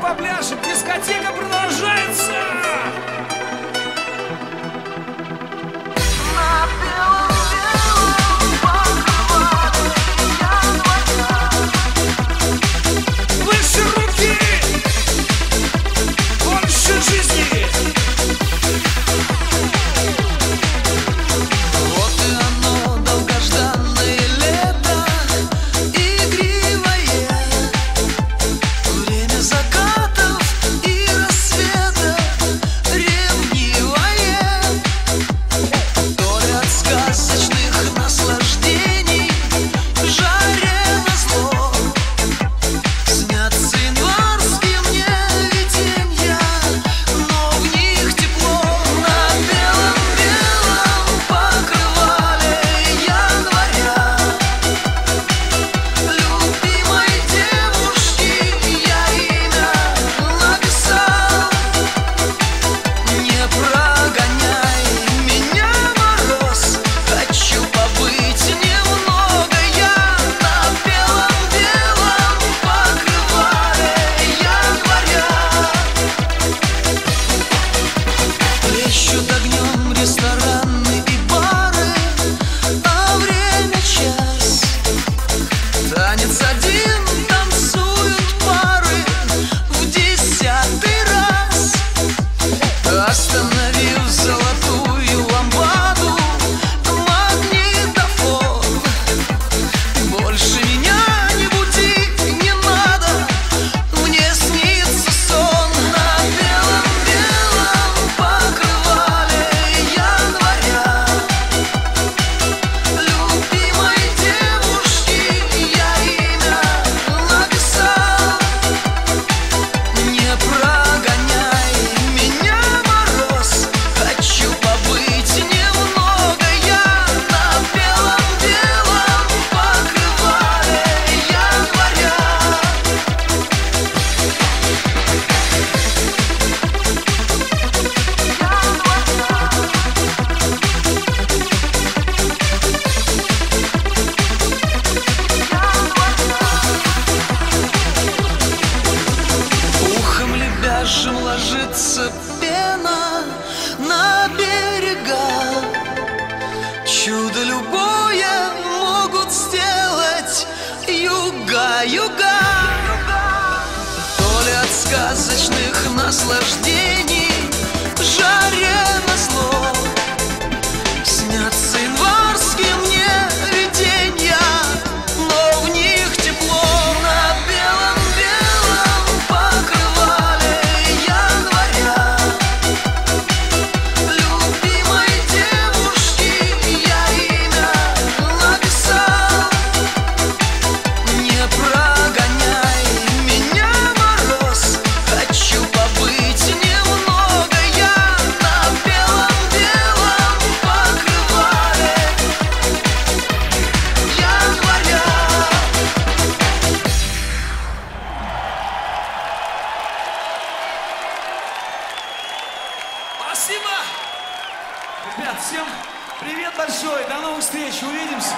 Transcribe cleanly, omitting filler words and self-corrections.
попляшем, дискотека продолжается! Выше руки! Больше жизни! Вот и оно, долгожданное лето, игривое, время закатов и рассветов, ревнивое, то ли от сказочных наслаждений, жаре назло, снятся январские мне виденья, но в них тепло. На белом-белом покрывале января любимой девушки я имя написал. Не прогоняй меня, мороз, хочу побыть немного я на белом-белом покрывале января. Плещут огнем рестораны и бары, а время час. Танец один, танцуют пары в 10-й раз. Остановив золотую лампаду, магнитофон, больше меня не буди, не надо, мне снится сон. На белом-белом покрывале января любимой девушки я имя написал. Не прогоняй меня, мороз, хочу побыть немного я на белом-белом покрывале января. Ухом лебяжьим ложится пена на берега. Чудо любое могут сделать юга, юга. То ли от сказочных наслаждений, жаре назло, снятся январские мне виденья, но в них тепло. На белом-белом покрывале января любимой девушки я имя написал. Не прогоняй меня, мороз, хочу побыть немного я на белом-белом покрывале января. Спасибо! Ребят, всем привет большой, до новых встреч, увидимся!